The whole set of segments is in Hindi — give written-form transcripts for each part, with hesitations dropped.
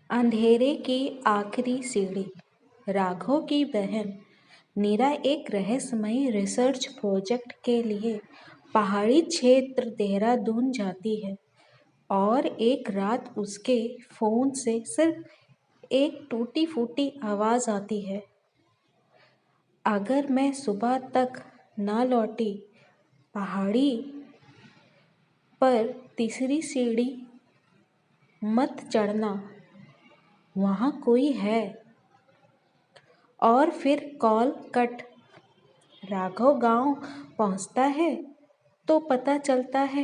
अंधेरे की आखिरी सीढ़ी। राघव की बहन नीरा एक रहस्यमयी रिसर्च प्रोजेक्ट के लिए पहाड़ी क्षेत्र देहरादून जाती है और एक रात उसके फोन से सिर्फ एक टूटी फूटी आवाज आती है। अगर मैं सुबह तक ना लौटी पहाड़ी पर तीसरी सीढ़ी मत चढ़ना, वहाँ कोई है। और फिर कॉल कट। राघव गांव पहुंचता है तो पता चलता है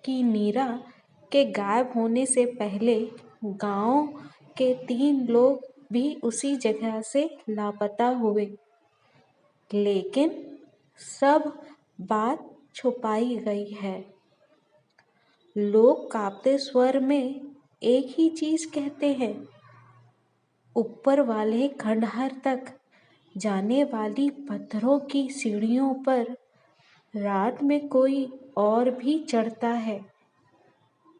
कि नीरा के गायब होने से पहले गांव के 3 लोग भी उसी जगह से लापता हुए। लेकिन सब बात छुपाई गई है। लोग कांपते स्वर में एक ही चीज कहते हैं, ऊपर वाले खंडहर तक जाने वाली पत्थरों की सीढ़ियों पर रात में कोई और भी चढ़ता है,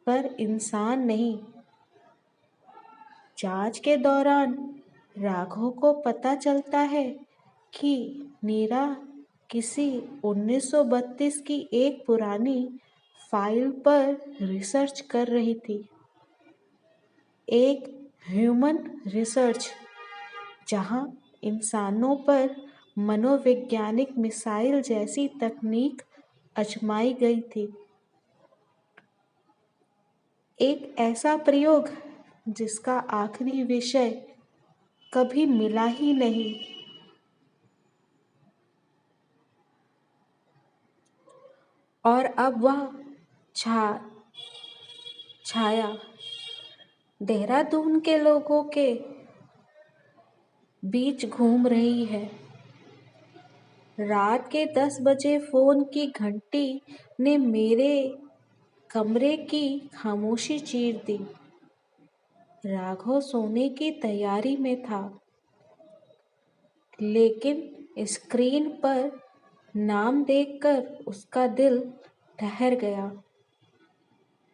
पर इंसान नहीं। जांच के दौरान राघव को पता चलता है कि नीरा किसी 1932 की एक पुरानी फाइल पर रिसर्च कर रही थी। एक ह्यूमन रिसर्च जहां इंसानों पर मनोवैज्ञानिक मिसाइल जैसी तकनीक आजमाई गई थी। एक ऐसा प्रयोग जिसका आखिरी विषय कभी मिला ही नहीं। और अब वह छाया देहरादून के लोगों के बीच घूम रही है। रात के 10 बजे फोन की घंटी ने मेरे कमरे की खामोशी चीर दी। राघव सोने की तैयारी में था, लेकिन स्क्रीन पर नाम देखकर उसका दिल ठहर गया।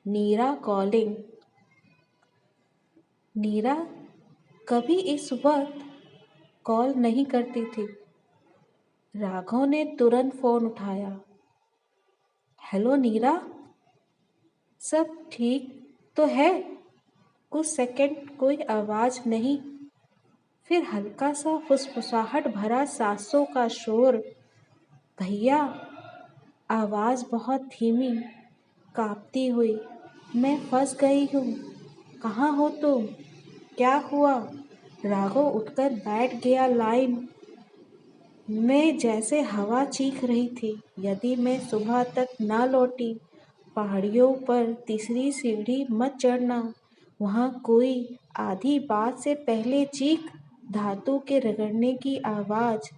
नीरा कॉलिंग। नीरा कभी इस वक्त कॉल नहीं करती थी। राघव ने तुरंत फोन उठाया। हेलो नीरा, सब ठीक तो है? कुछ सेकंड कोई आवाज नहीं, फिर हल्का सा फुसफुसाहट भरा सांसों का शोर। भैया, आवाज बहुत धीमी, कांपती हुई। मैं फंस गई हूँ। कहाँ हो तुम? क्या हुआ? राघव उठकर बैठ गया। लाइन में जैसे हवा चीख रही थी। यदि मैं सुबह तक ना लौटी पहाड़ियों पर तीसरी सीढ़ी मत चढ़ना, वहाँ कोई। आधी बात से पहले चीख, धातु के रगड़ने की आवाज,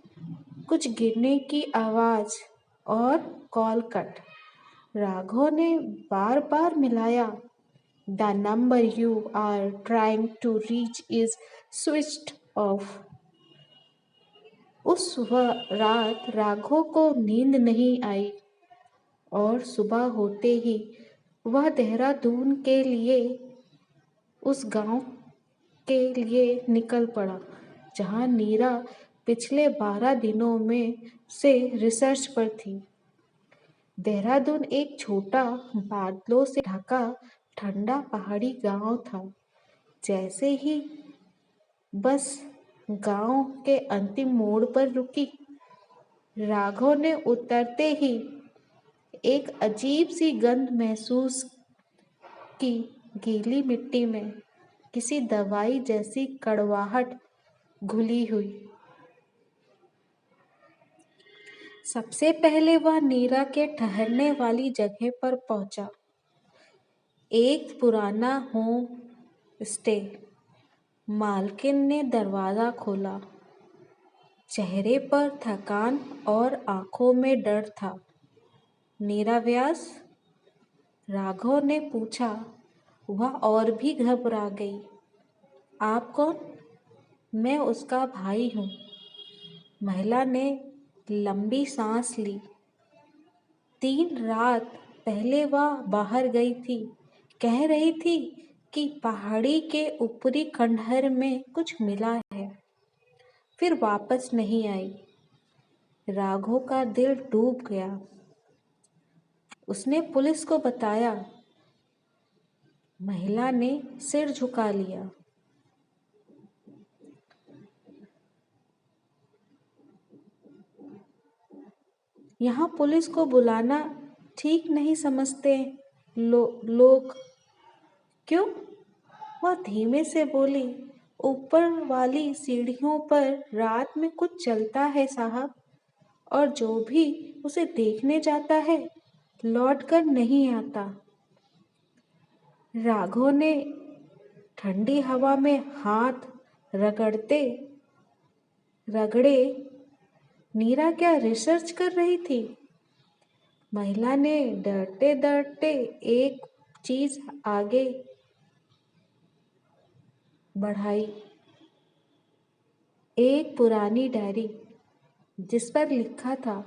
कुछ गिरने की आवाज और कॉल कट। राघव ने बार बार मिलाया। The number you are trying to reach is switched off. उस रात राघव को नींद नहीं आई और सुबह होते ही वह देहरादून के लिए, उस गांव के लिए निकल पड़ा जहां नीरा पिछले 12 दिनों में से रिसर्च पर थी। देहरादून एक छोटा, बादलों से ढका ठंडा पहाड़ी गांव था। जैसे ही बस गांव के अंतिम मोड़ पर रुकी, राघव ने उतरते ही एक अजीब सी गंध महसूस की। गीली मिट्टी में किसी दवाई जैसी कड़वाहट घुली हुई। सबसे पहले वह नीरा के ठहरने वाली जगह पर पहुंचा। एक पुराना होम स्टे। मालकिन ने दरवाजा खोला। चेहरे पर थकान और आंखों में डर था। नीरा व्यास? राघव ने पूछा। वह और भी घबरा गई। आप कौन? मैं उसका भाई हूँ। महिला ने लंबी सांस ली। 3 रात पहले वह बाहर गई थी। कह रही थी कि पहाड़ी के ऊपरी खंडहर में कुछ मिला है। फिर वापस नहीं आई। राघव का दिल डूब गया। उसने पुलिस को बताया। महिला ने सिर झुका लिया। यहाँ पुलिस को बुलाना ठीक नहीं समझते लोग। क्यों? वह धीमे से बोली। ऊपर वाली सीढ़ियों पर रात में कुछ चलता है साहब, और जो भी उसे देखने जाता है लौट कर नहीं आता। राघव ने ठंडी हवा में हाथ रगड़े। नीरा क्या रिसर्च कर रही थी? महिला ने डरते डरते एक चीज आगे बढ़ाई। एक पुरानी डायरी जिस पर लिखा था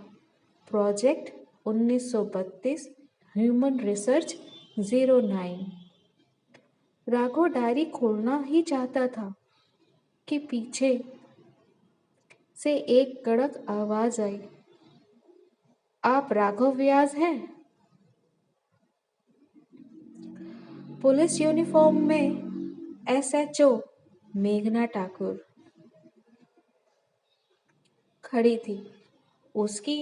project 1932 human research 09। Raghav diary खोलना ही चाहता था कि पीछे से एक कड़क आवाज आई। आप राघव व्यास हैं? पुलिस यूनिफॉर्म में एसएचओ मेघना ठाकुर खड़ी थी। उसकी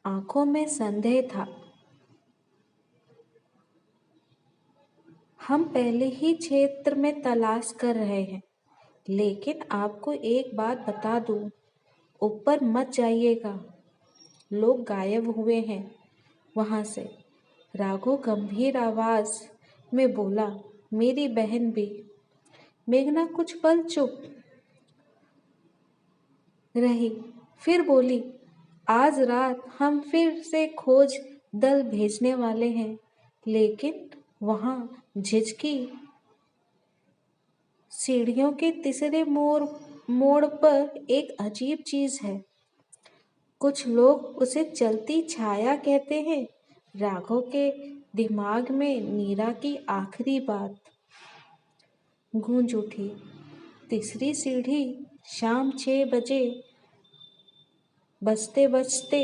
आंखों में संदेह था। हम पहले ही क्षेत्र में तलाश कर रहे हैं, लेकिन आपको एक बात बता दूं, ऊपर मत जाइएगा। लोग गायब हुए हैं वहां से। राघव गंभीर आवाज में बोला। मेरी बहन भी। मेघना कुछ पल चुप रही, फिर बोली, आज रात हम फिर से खोज दल भेजने वाले हैं, लेकिन वहां झिझकी सीढ़ियों के तीसरे मोड़ पर एक अजीब चीज है। कुछ लोग उसे चलती छाया कहते हैं। राघव के दिमाग में नीरा की आखिरी बात गूंज उठी। तीसरी सीढ़ी। शाम 6 बजे बजते बजते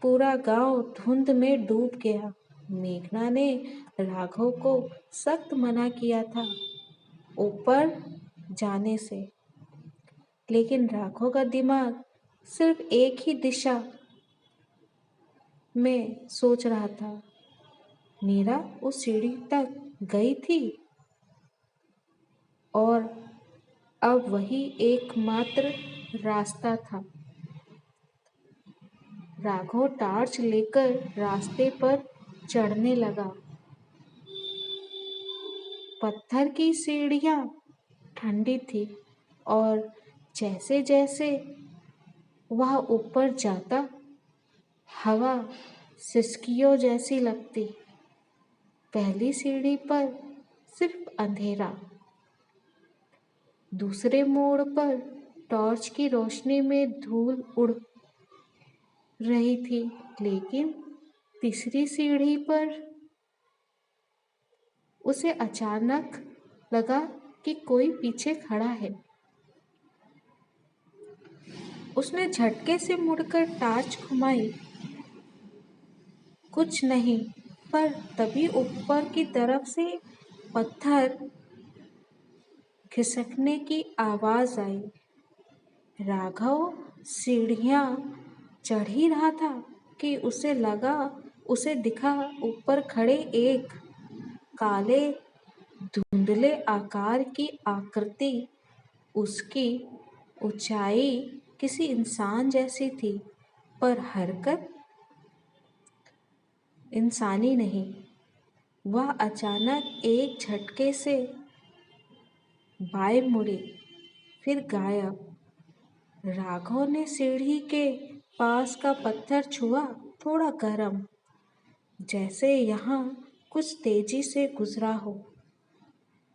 पूरा गांव धुंध में डूब गया। मेघना ने राघव को सख्त मना किया था ऊपर जाने से, लेकिन राघव का दिमाग सिर्फ एक ही दिशा में सोच रहा था। नीरा उस सीढ़ी तक गई थी और अब वही एकमात्र रास्ता था। राघव टार्च लेकर रास्ते पर चढ़ने लगा। पत्थर की सीढ़ियां ठंडी थी और जैसे जैसे वह ऊपर जाता हवा सिसकियों जैसी लगती। पहली सीढ़ी पर सिर्फ अंधेरा। दूसरे मोड़ पर टॉर्च की रोशनी में धूल उड़ रही थी, लेकिन तीसरी सीढ़ी पर उसे अचानक लगा कि कोई पीछे खड़ा है। उसने झटके से मुड़कर टॉर्च घुमाई। कुछ नहीं, पर तभी ऊपर की तरफ से पत्थर खिसकने की आवाज आई। राघव सीढ़ियां चढ़ ही रहा था कि उसे दिखा ऊपर खड़े एक काले धुंधले आकार की आकृति। उसकी ऊंचाई किसी इंसान जैसी थी, पर हरकत इंसानी नहीं। वह अचानक एक झटके से बाएं मुड़ी, फिर गायब। राघव ने सीढ़ी के पास का पत्थर छुआ, थोड़ा गर्म, जैसे यहाँ कुछ तेजी से गुजरा हो।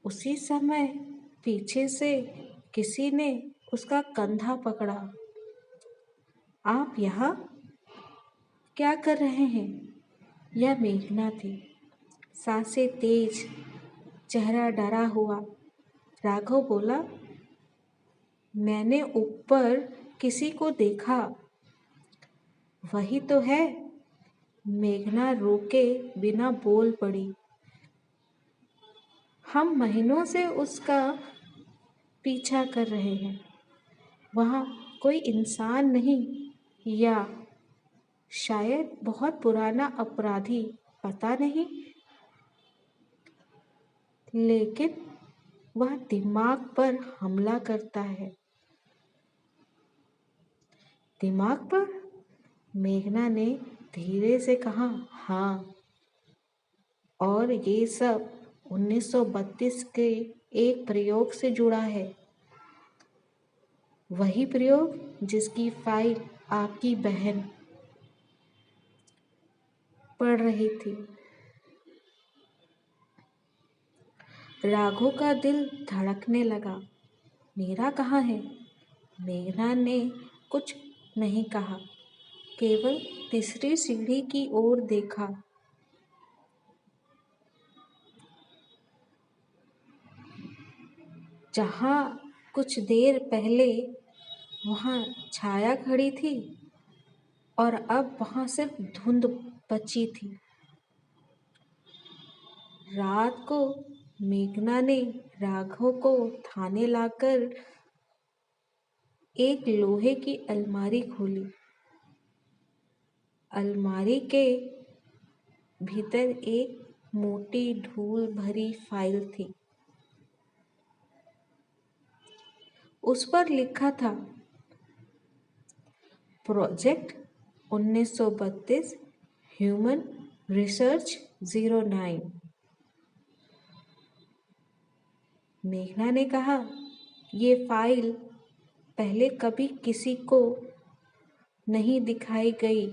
उसी समय पीछे से किसी ने उसका कंधा पकड़ा। आप यहाँ क्या कर रहे हैं? यह मेघना थी। सांसें तेज, चेहरा डरा हुआ। राघव बोला, मैंने ऊपर किसी को देखा। वही तो है। मेघना रोके बिना बोल पड़ी। हम महीनों से उसका पीछा कर रहे हैं। वहाँ कोई इंसान नहीं, या शायद बहुत पुराना अपराधी, पता नहीं, लेकिन वह दिमाग पर हमला करता है। दिमाग पर? मेघना ने धीरे से कहा, हाँ। और ये सब 1932 के एक प्रयोग से जुड़ा है। वही प्रयोग जिसकी फाइल आपकी बहन पढ़ रही थी। राघव का दिल धड़कने लगा। मीरा कहाँ है? मेघना ने कुछ नहीं कहा, केवल तीसरी सीढ़ी की ओर देखा। जहाँ कुछ देर पहले वहाँ छाया खड़ी थी और अब वहाँ सिर्फ धुंध बची थी। रात को मेघना ने राघव को थाने लाकर एक लोहे की अलमारी खोली। अलमारी के भीतर एक मोटी धूल भरी फाइल थी। उस पर लिखा था, प्रोजेक्ट 1932 ह्यूमन रिसर्च 09। मेघना ने कहा, ये फाइल पहले कभी किसी को नहीं दिखाई गई।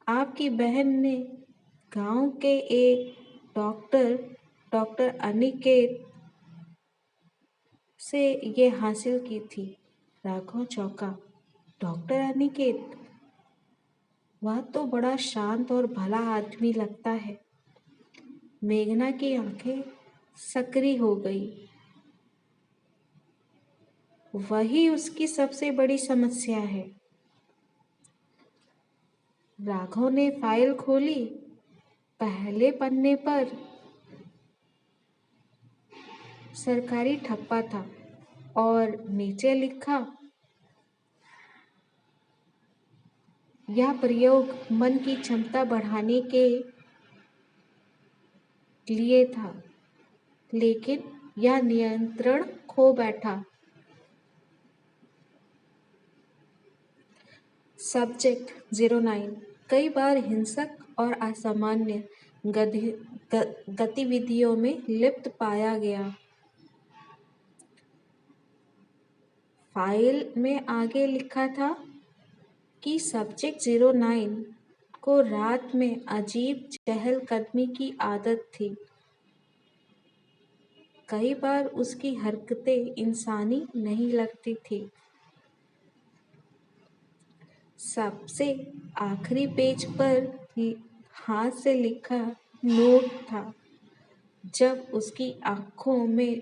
आपकी बहन ने गांव के एक डॉक्टर अनिकेत से ये हासिल की थी। राघव चौंका। डॉक्टर अनिकेत? वह तो बड़ा शांत और भला आदमी लगता है। मेघना की आंखें सकरी हो गई। वही उसकी सबसे बड़ी समस्या है। राघव ने फाइल खोली। पहले पन्ने पर सरकारी ठप्पा था और नीचे लिखा, यह प्रयोग मन की क्षमता बढ़ाने के लिए था, लेकिन यह नियंत्रण खो बैठा। सब्जेक्ट 09 कई बार हिंसक और असामान्य गतिविधियों में लिप्त पाया गया। फाइल में आगे लिखा था कि सब्जेक्ट 09 को रात में अजीब चहलकदमी की आदत थी। कई बार उसकी हरकतें इंसानी नहीं लगती थी। सबसे आखिरी पेज पर हाथ से लिखा नोट था, जब उसकी आंखों में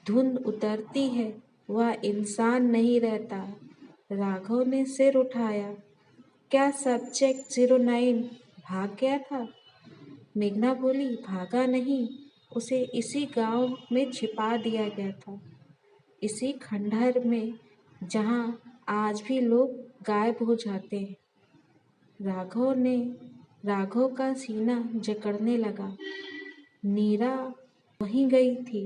धुंध उतरती है वह इंसान नहीं रहता। राघव ने सिर उठाया। क्या सब्जेक्ट 09 भाग गया था? मेघना बोली, भागा नहीं, उसे इसी गांव में छिपा दिया गया था, इसी खंडहर में जहां आज भी लोग गायब हो जाते हैं। राघव का सीना जकड़ने लगा। नीरा वहीं गई थी।